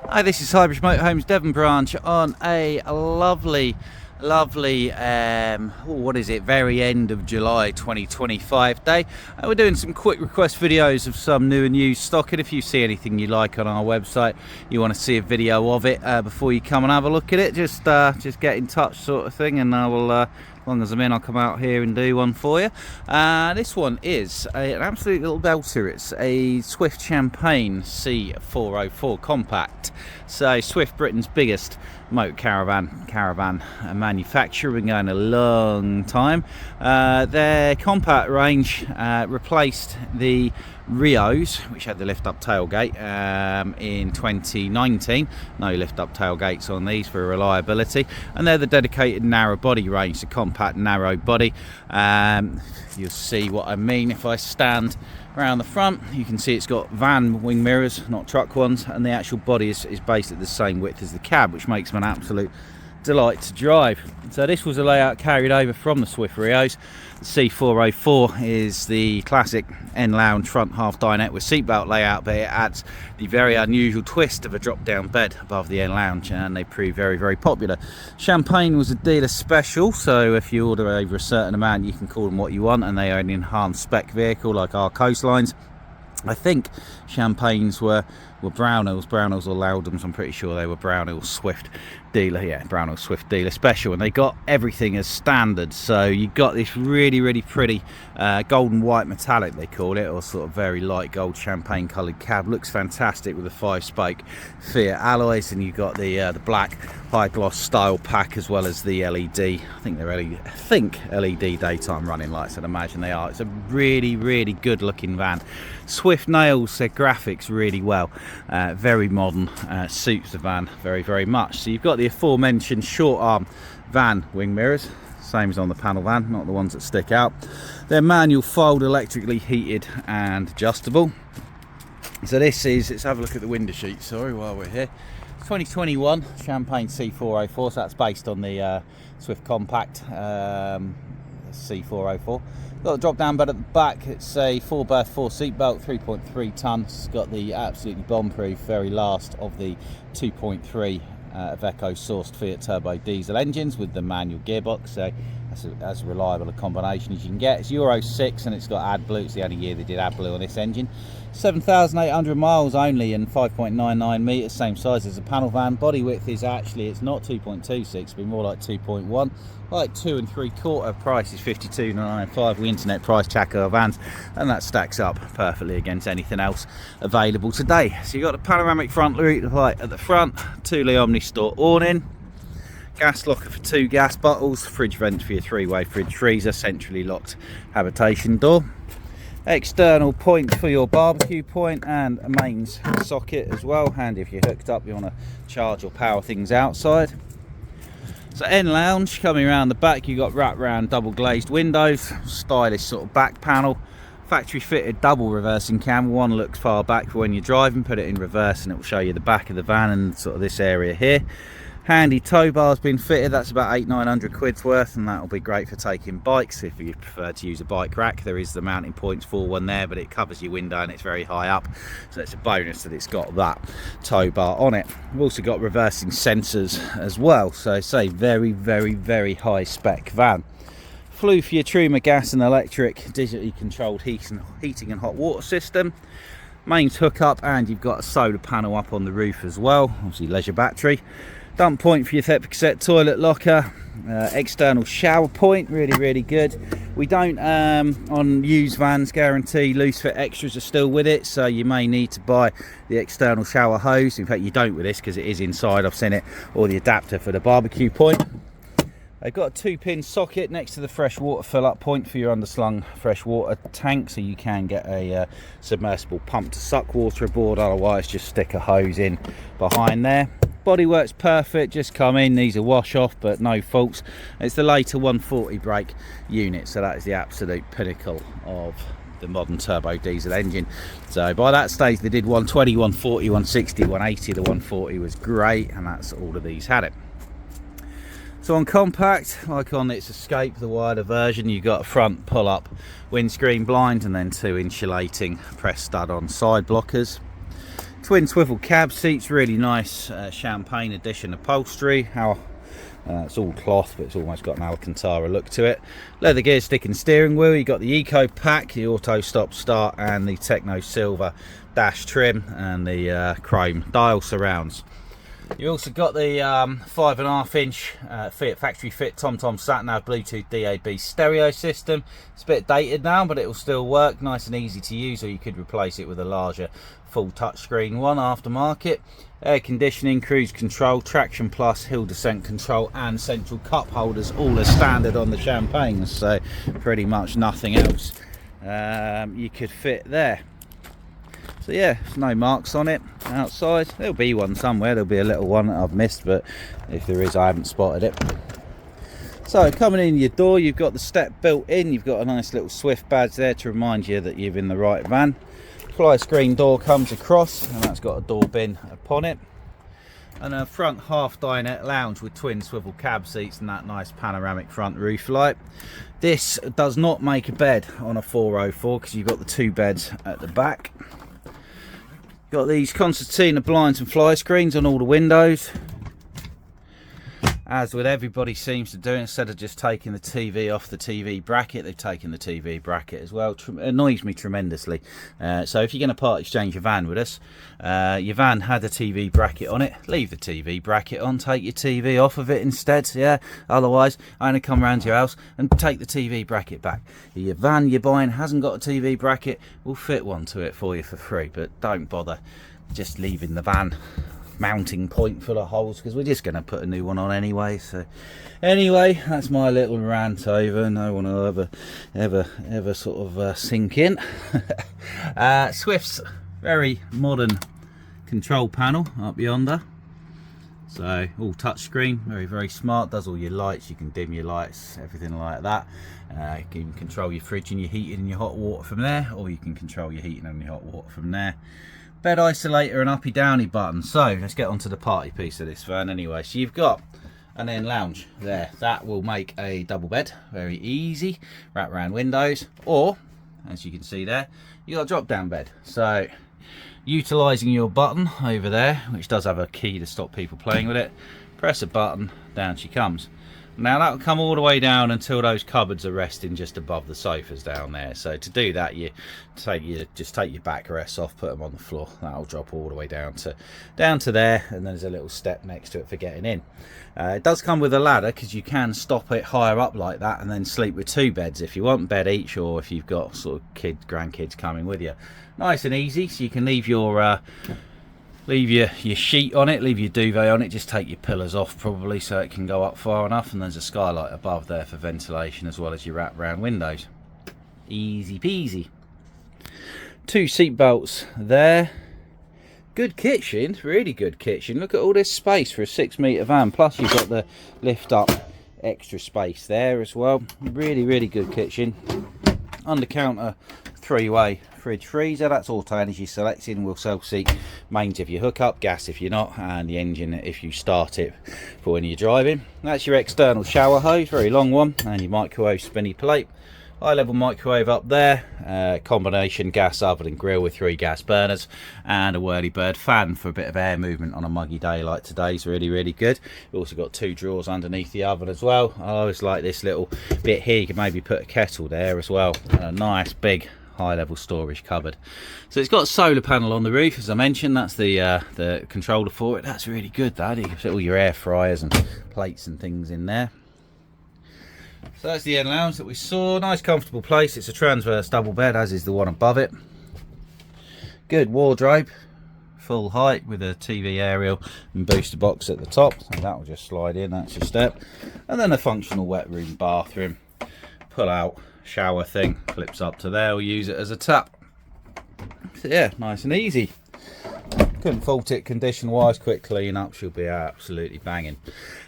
Hi, this is Highbridge Motorhomes Devon Branch on a lovely, what is it, very end of July 2025 day. We're doing some quick request videos of some new and used stock, and if you see anything you like on our website, you want to see a video of it before you come and have a look at it, just get in touch sort of thing, and I will, as long as I'm in, I'll come out here and do one for you. This one is an absolute little belter. It's a Swift Champagne C404 compact. So Swift, Britain's biggest motor caravan manufacturer, been going a long time. Their compact range replaced the Rios, which had the lift up tailgate in 2019. No lift up tailgates on these for reliability, and they're the dedicated narrow body range, the compact narrow body. You'll see what I mean if I stand around the front. You can see it's got van wing mirrors, not truck ones, and the actual body is basically the same width as the cab, which makes them an absolute delight to drive. So this was a layout carried over from the Swift Rios. The C404 is the classic end lounge front half dinette with seatbelt layout, but it adds the very unusual twist of a drop down bed above the end lounge, and they prove very popular. Champagne was a dealer special, so if you order over a certain amount you can call them what you want, and they are an enhanced spec vehicle like our Coastlines. I think Champagnes were Brownells or Loudons. I'm pretty sure they were Brownells Swift dealer. Yeah, Brownells Swift dealer special, and they got everything as standard. So you got this really pretty golden white metallic, they call it, or sort of very light gold champagne coloured cab. Looks fantastic with the 5-spoke Fiat alloys, and you got the black high gloss style pack, as well as the LED. I think they're LED daytime running lights. I'd imagine they are. It's a really good looking van. Swift nails their graphics really well. Very modern, suits the van very much. So you've got the aforementioned short arm van wing mirrors, same as on the panel van, not the ones that stick out. They're manual fold, electrically heated and adjustable. So this is, let's have a look at the window sheet, sorry, while we're here. 2021 Champagne C404, so that's based on the Swift Compact C404. Got a drop down bed at the back. It's a 4-berth 4-seat belt, 3.3 tonnes. It's got the absolutely bomb-proof very last of the 2.3 Iveco sourced Fiat turbo diesel engines with the manual gearbox. So that's as reliable a combination as you can get. It's Euro 6 and it's got AdBlue. It's the only year they did AdBlue on this engine. 7,800 miles only and 5.99 metres, same size as a panel van. Body width is actually, it's not 2.26, it'd be more like 2.1. Like 2 3/4. Price is $52.95. We internet price check our vans, and that stacks up perfectly against anything else available today. So you've got a panoramic front light at the front, 2 Omni Store awning, gas locker for 2 gas bottles, fridge vent for your 3-way fridge freezer, centrally locked habitation door, external point for your barbecue point, and a mains socket as well. Handy if you're hooked up, you want to charge or power things outside. So end lounge, coming around the back, you've got wrap round double glazed windows, stylish sort of back panel, factory fitted double reversing camera. One looks far back for when you're driving, put it in reverse and it will show you the back of the van and sort of this area here. Handy tow bar's been fitted, that's about 800-900 quid's worth, and that'll be great for taking bikes if you prefer to use a bike rack. There is the mounting points for one there, but it covers your window and it's very high up, so it's a bonus that it's got that tow bar on it. We've also got reversing sensors as well, so it's a very high spec van. Flue for your Truma gas and electric digitally controlled heating and hot water system. Mains hookup, and you've got a solar panel up on the roof as well, obviously leisure battery. Dump point for your thick set toilet locker, external shower point, really good. We don't on used vans guarantee loose fit extras are still with it, so you may need to buy the external shower hose. In fact you don't with this because it is inside, I've seen it, or the adapter for the barbecue point. They've got a 2-pin socket next to the fresh water fill up point for your underslung fresh water tank, so you can get a submersible pump to suck water aboard, otherwise just stick a hose in behind there. Bodywork's perfect, just come in, needs a wash off but no faults. It's the later 140 brake unit, so that is the absolute pinnacle of the modern turbo diesel engine. So by that stage they did 120, 140, 160, 180. The 140 was great, and that's all of these had it. So on compact, like on its Escape, the wider version, you've got a front pull-up windscreen blind and then 2 insulating press stud-on side blockers. Twin swivel cab seats, really nice champagne edition upholstery. It's all cloth, but it's almost got an Alcantara look to it. Leather gear stick and steering wheel. You've got the Eco Pack, the auto stop start, and the Techno Silver dash trim, and the chrome dial surrounds. You've also got the 5.5-inch Fiat factory fit TomTom sat-nav Bluetooth DAB stereo system. It's a bit dated now, but it will still work, nice and easy to use, or you could replace it with a larger full touchscreen one aftermarket. Air conditioning, cruise control, traction plus, hill descent control, and central cup holders, all as standard on the Champagnes, so pretty much nothing else you could fit there. So yeah, there's no marks on it outside. There'll be one somewhere, there'll be a little one that I've missed, but if there is, I haven't spotted it. So coming in your door, you've got the step built in. You've got a nice little Swift badge there to remind you that you're in the right van. Fly screen door comes across, and that's got a door bin upon it. And a front half dinette lounge with twin swivel cab seats and that nice panoramic front roof light. This does not make a bed on a 404 because you've got the 2 beds at the back. Got these concertina blinds and fly screens on all the windows, as with everybody seems to do. Instead of just taking the TV off the TV bracket, they've taken the TV bracket as well. Annoys me tremendously. So if you're going to part exchange your van with us, your van had a TV bracket on it, leave the TV bracket on, take your TV off of it instead. Yeah, otherwise I'm going to come round to your house and take the TV bracket back. Your van you're buying hasn't got a TV bracket, we'll fit one to it for you for free, but don't bother just leaving the van mounting point full of holes, because we're just going to put a new one on anyway. So anyway, that's my little rant over. No one will ever sort of sink in. Swift's very modern control panel up yonder, so all touchscreen, very smart. Does all your lights, you can dim your lights, everything like that. You can control your fridge and your heating and your hot water from there, or you can control your heating and your hot water from there. Bed isolator and uppy downy button. So let's get onto the party piece of this van anyway. So you've got an end lounge there, that will make a double bed, very easy, wrap around windows, or as you can see there, you got a drop down bed. So utilizing your button over there, which does have a key to stop people playing with it, press a button, down she comes. Now that will come all the way down until those cupboards are resting just above the sofas down there. So to do that, you just take your backrests off, put them on the floor. That'll drop all the way down to there, and there's a little step next to it for getting in. It does come with a ladder, because you can stop it higher up like that and then sleep with 2 beds if you want, bed each, or if you've got sort of grandkids coming with you. Nice and easy. So you can leave your sheet on it, leave your duvet on it, just take your pillars off probably so it can go up far enough, and there's a skylight above there for ventilation as well as your wrap round windows. Easy peasy. 2 seat belts there. Good kitchen, really good kitchen. Look at all this space for a 6-metre van, plus you've got the lift up extra space there as well. Really good kitchen. Under counter 3-way fridge freezer, that's auto energy selecting, will self-seat mains if you hook up, gas if you're not, and the engine if you start it for when you're driving. That's your external shower hose, very long one, and your microwave spinny plate. High level microwave up there, combination gas oven and grill with 3 gas burners, and a whirlybird fan for a bit of air movement on a muggy day like today's really good. We've also got 2 drawers underneath the oven as well. I always like this little bit here, you can maybe put a kettle there as well, and a nice big high level storage cupboard. So it's got a solar panel on the roof, as I mentioned. That's the controller for it. That's really good, that. You can put all your air fryers and plates and things in there. So that's the end lounge that we saw. Nice comfortable place. It's a transverse double bed, as is the one above it. Good wardrobe, full height with a TV aerial and booster box at the top, so that will just slide in, that's your step. And then a functional wet room bathroom, pull out shower thing, clips up to there, we'll use it as a tap. So yeah, nice and easy. Couldn't fault it condition wise, quick clean up, she'll be absolutely banging.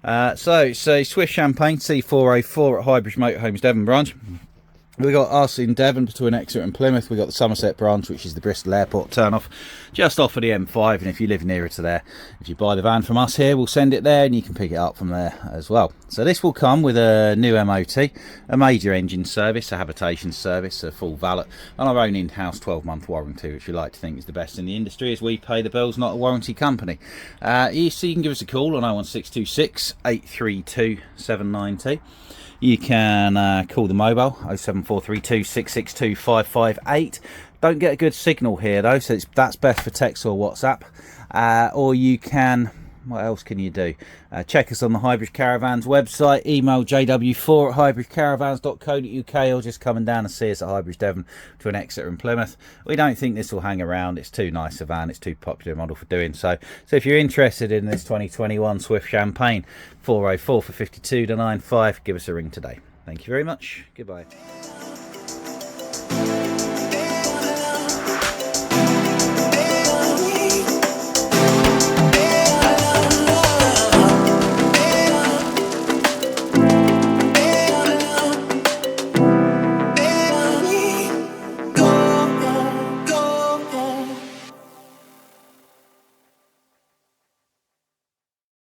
So Swift Champagne C404 at Highbridge Motorhomes Devon Branch. We've got us in Devon between Exeter and Plymouth. We've got the Somerset branch, which is the Bristol Airport turnoff, just off of the M5. And if you live nearer to there, if you buy the van from us here, we'll send it there and you can pick it up from there as well. So this will come with a new MOT, a major engine service, a habitation service, a full valet, and our own in-house 12-month warranty, which we like to think is the best in the industry, as we pay the bills, not a warranty company. So you can give us a call on 01626 832 790. You can call the mobile 07432 662 558. Don't get a good signal here though, so that's best for text or WhatsApp. Or you can, what else can you do? Check us on the Highbridge Caravans website, email jw4 at highbridgecaravans.co.uk, or just coming down and see us at Highbridge Devon between Exeter and Plymouth. We don't think this will hang around. It's too nice a van. It's too popular a model for doing so. So if you're interested in this 2021 Swift Champagne 404 for 52,995, give us a ring today. Thank you very much. Goodbye.